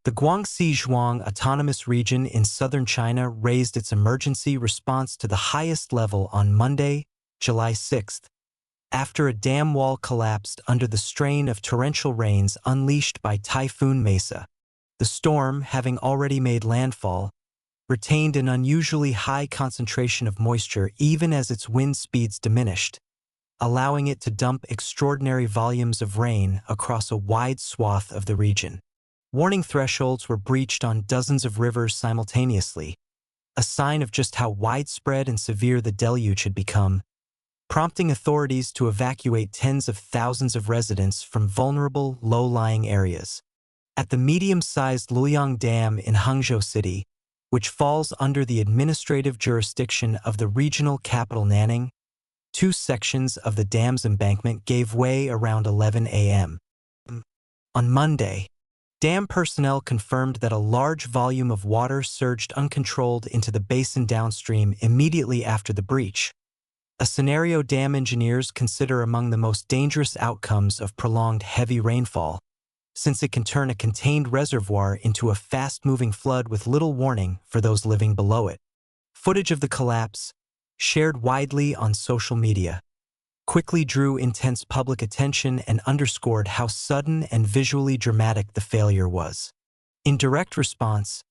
The Guangxi Zhuang Autonomous Region in southern China raised its emergency response to the highest level on Monday, July 6, after a dam wall collapsed under the strain of torrential rains unleashed by Typhoon Meisak. The storm, having already made landfall, retained an unusually high concentration of moisture even as its wind speeds diminished, allowing it to dump extraordinary volumes of rain across a wide swath of the region. Warning thresholds were breached on dozens of rivers simultaneously, a sign of just how widespread and severe the deluge had become, prompting authorities to evacuate tens of thousands of residents from vulnerable, low-lying areas. At the medium-sized Liulan Dam in Hangzhou City, which falls under the administrative jurisdiction of the regional capital Nanning, two sections of the dam's embankment gave way around 11 a.m. On Monday, dam personnel confirmed that a large volume of water surged uncontrolled into the basin downstream immediately after the breach, a scenario dam engineers consider among the most dangerous outcomes of prolonged heavy rainfall, since it can turn a contained reservoir into a fast-moving flood with little warning for those living below it. Footage of the collapse, shared widely on social media, quickly drew intense public attention and underscored how sudden and visually dramatic the failure was. In direct response,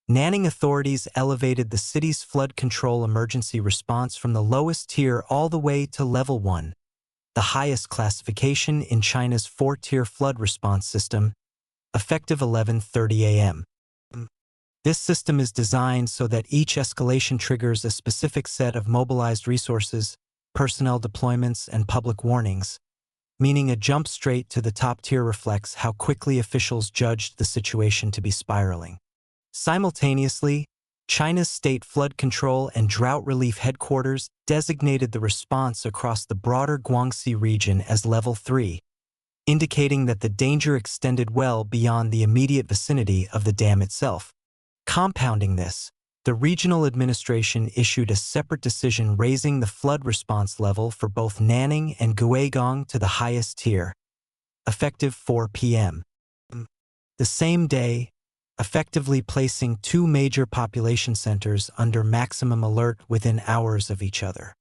Nanning authorities elevated the city's flood control emergency response from the lowest tier all the way to Level 1, the highest classification in China's four-tier flood response system, effective 11:30 a.m. This system is designed so that each escalation triggers a specific set of mobilized resources, personnel deployments, and public warnings, meaning a jump straight to the top tier reflects how quickly officials judged the situation to be spiraling. Simultaneously, China's State Flood Control and Drought Relief Headquarters designated the response across the broader Guangxi region as Level 3, indicating that the danger extended well beyond the immediate vicinity of the dam itself. Compounding this, the regional administration issued a separate decision raising the flood response level for both Nanning and Guigang to the highest tier, effective 4 p.m. The same day, effectively placing two major population centers under maximum alert within hours of each other.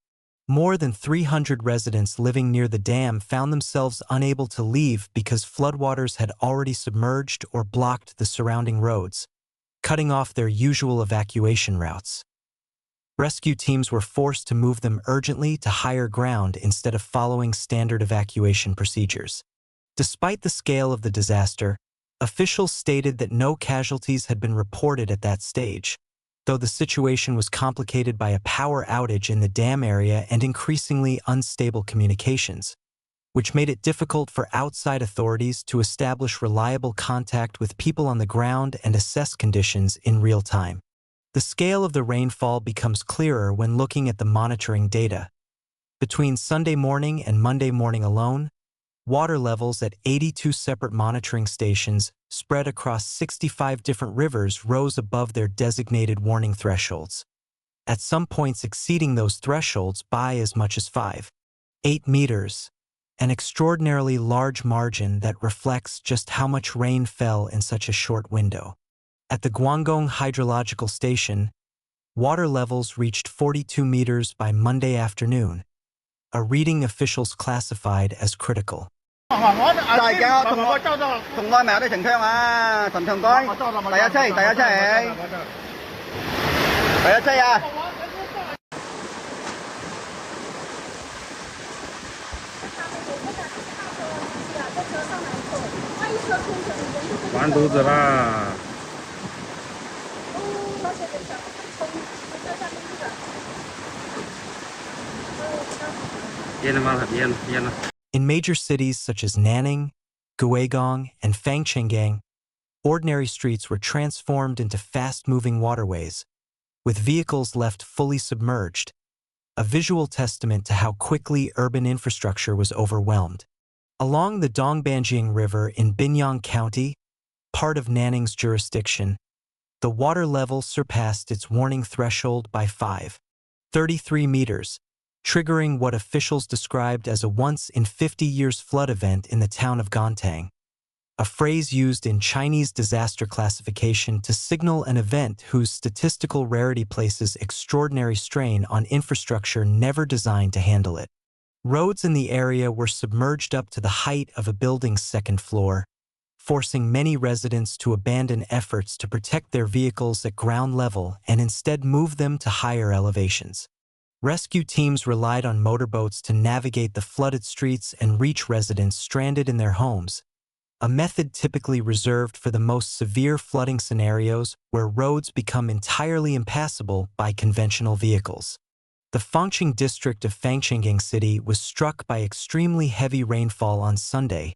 More than 300 residents living near the dam found themselves unable to leave because floodwaters had already submerged or blocked the surrounding roads, cutting off their usual evacuation routes. Rescue teams were forced to move them urgently to higher ground instead of following standard evacuation procedures. Despite the scale of the disaster, officials stated that no casualties had been reported at that stage, though the situation was complicated by a power outage in the dam area and increasingly unstable communications, which made it difficult for outside authorities to establish reliable contact with people on the ground and assess conditions in real time. The scale of the rainfall becomes clearer when looking at the monitoring data. Between Sunday morning and Monday morning alone, water levels at 82 separate monitoring stations spread across 65 different rivers rose above their designated warning thresholds, at some points exceeding those thresholds by as much as 5.8 meters. An extraordinarily large margin that reflects just how much rain fell in such a short window. At the Guangdong Hydrological Station, water levels reached 42 meters by Monday afternoon, a reading officials classified as critical. In major cities such as Nanning, Guigang, and Fangchenggang, ordinary streets were transformed into fast-moving waterways, with vehicles left fully submerged, a visual testament to how quickly urban infrastructure was overwhelmed. Along the Dongbanjiang River in Binyang County, part of Nanning's jurisdiction, the water level surpassed its warning threshold by 5.33 meters, triggering what officials described as a once-in-50 years flood event in the town of Guangxi. a phrase used in Chinese disaster classification to signal an event whose statistical rarity places extraordinary strain on infrastructure never designed to handle it. Roads in the area were submerged up to the height of a building's second floor, forcing many residents to abandon efforts to protect their vehicles at ground level and instead move them to higher elevations. Rescue teams relied on motorboats to navigate the flooded streets and reach residents stranded in their homes, a method typically reserved for the most severe flooding scenarios where roads become entirely impassable by conventional vehicles. The Fangchenggang district of Fangchenggang City was struck by extremely heavy rainfall on Sunday,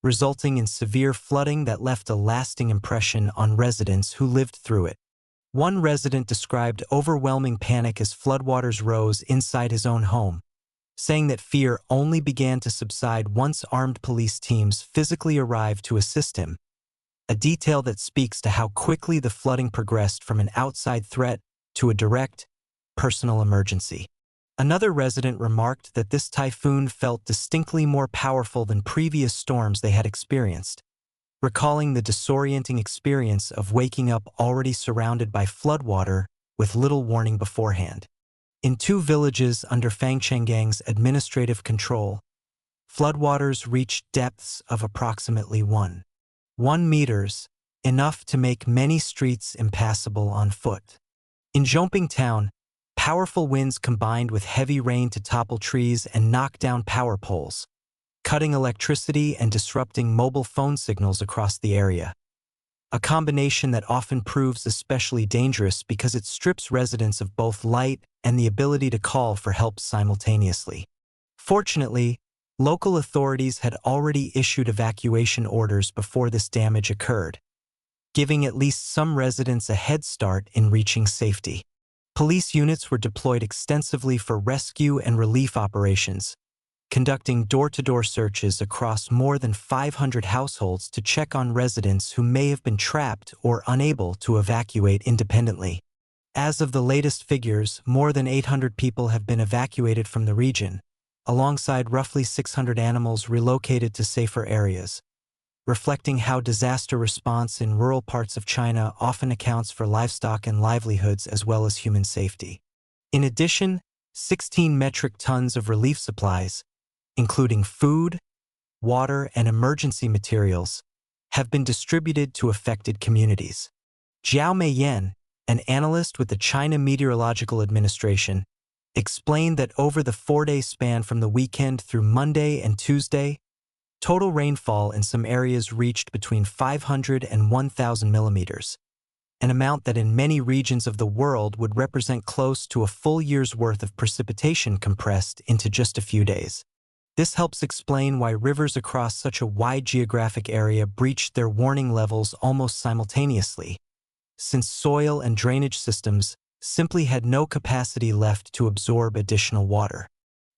resulting in severe flooding that left a lasting impression on residents who lived through it. One resident described overwhelming panic as floodwaters rose inside his own home, saying that fear only began to subside once armed police teams physically arrived to assist him, a detail that speaks to how quickly the flooding progressed from an outside threat to a direct, personal emergency. Another resident remarked that this typhoon felt distinctly more powerful than previous storms they had experienced, recalling the disorienting experience of waking up already surrounded by floodwater with little warning beforehand. In two villages under Fangchenggang's administrative control, floodwaters reached depths of approximately 1 meters, enough to make many streets impassable on foot. In Zhuang town, powerful winds combined with heavy rain to topple trees and knock down power poles, cutting electricity and disrupting mobile phone signals across the area. A combination that often proves especially dangerous because it strips residents of both light and the ability to call for help simultaneously. Fortunately, local authorities had already issued evacuation orders before this damage occurred, giving at least some residents a head start in reaching safety. Police units were deployed extensively for rescue and relief operations, conducting door-to-door searches across more than 500 households to check on residents who may have been trapped or unable to evacuate independently. As of the latest figures, more than 800 people have been evacuated from the region, alongside roughly 600 animals relocated to safer areas, reflecting how disaster response in rural parts of China often accounts for livestock and livelihoods as well as human safety. In addition, 16 metric tons of relief supplies, including food, water, and emergency materials, have been distributed to affected communities. Zhao Meiyan, an analyst with the China Meteorological Administration, explained that over the 4-day span from the weekend through Monday and Tuesday, total rainfall in some areas reached between 500 and 1,000 millimeters, an amount that in many regions of the world would represent close to a full year's worth of precipitation compressed into just a few days. This helps explain why rivers across such a wide geographic area breached their warning levels almost simultaneously, since soil and drainage systems simply had no capacity left to absorb additional water.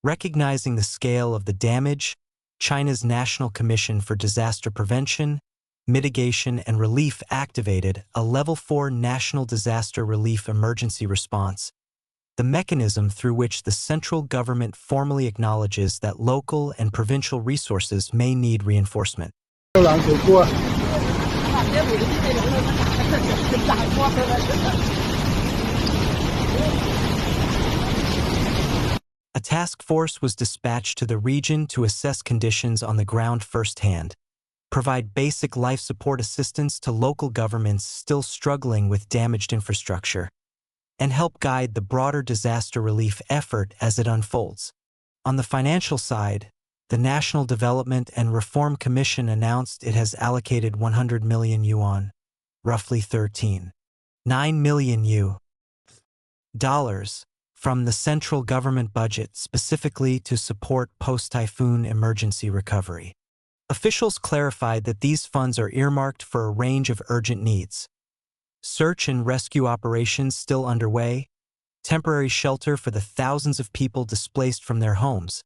Recognizing the scale of the damage, China's National Commission for Disaster Prevention, Mitigation and Relief activated a Level 4 National Disaster Relief Emergency Response, the mechanism through which the central government formally acknowledges that local and provincial resources may need reinforcement. A task force was dispatched to the region to assess conditions on the ground firsthand, provide basic life support assistance to local governments still struggling with damaged infrastructure, and help guide the broader disaster relief effort as it unfolds. On the financial side, the National Development and Reform Commission announced it has allocated 100 million yuan, roughly $13.9 million, from the central government budget specifically to support post-typhoon emergency recovery. Officials clarified that these funds are earmarked for a range of urgent needs: search and rescue operations still underway, temporary shelter for the thousands of people displaced from their homes,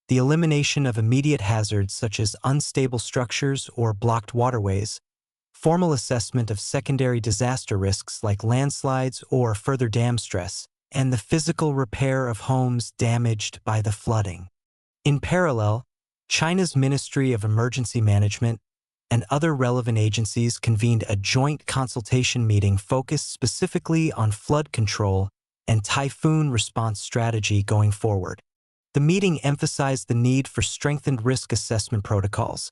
the elimination of immediate hazards such as unstable structures or blocked waterways, formal assessment of secondary disaster risks like landslides or further dam stress, and the physical repair of homes damaged by the flooding. In parallel, China's Ministry of Emergency Management, and other relevant agencies convened a joint consultation meeting focused specifically on flood control and typhoon response strategy going forward. The meeting emphasized the need for strengthened risk assessment protocols,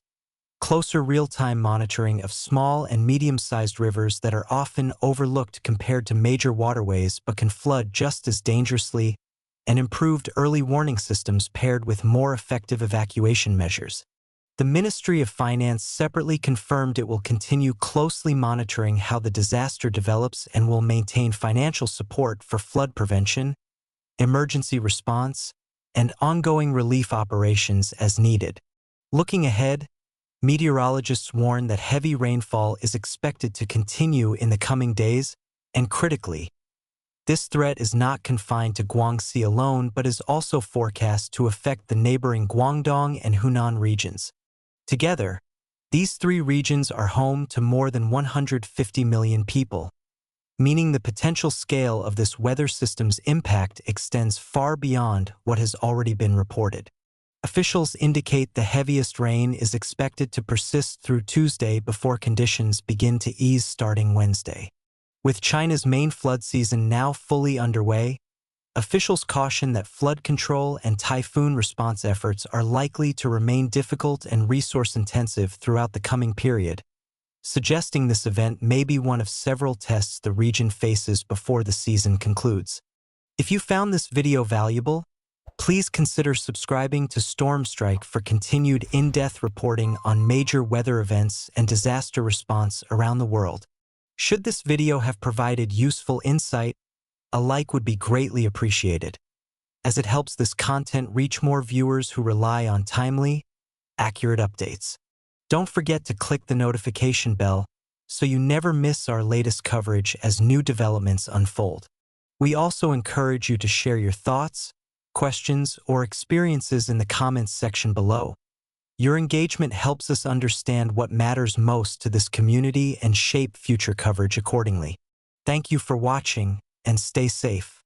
closer real-time monitoring of small and medium-sized rivers that are often overlooked compared to major waterways but can flood just as dangerously, and improved early warning systems paired with more effective evacuation measures. The Ministry of Finance separately confirmed it will continue closely monitoring how the disaster develops and will maintain financial support for flood prevention, emergency response, and ongoing relief operations as needed. Looking ahead, meteorologists warn that heavy rainfall is expected to continue in the coming days, and critically, this threat is not confined to Guangxi alone but is also forecast to affect the neighboring Guangdong and Hunan regions. Together, these three regions are home to more than 150 million people, meaning the potential scale of this weather system's impact extends far beyond what has already been reported. Officials indicate the heaviest rain is expected to persist through Tuesday before conditions begin to ease starting Wednesday. With China's main flood season now fully underway, officials caution that flood control and typhoon response efforts are likely to remain difficult and resource-intensive throughout the coming period, suggesting this event may be one of several tests the region faces before the season concludes. If you found this video valuable, please consider subscribing to Storm Strike for continued in-depth reporting on major weather events and disaster response around the world. Should this video have provided useful insight, a like would be greatly appreciated, as it helps this content reach more viewers who rely on timely, accurate updates. Don't forget to click the notification bell so you never miss our latest coverage as new developments unfold. We also encourage you to share your thoughts, questions, or experiences in the comments section below. Your engagement helps us understand what matters most to this community and shape future coverage accordingly. Thank you for watching, and stay safe.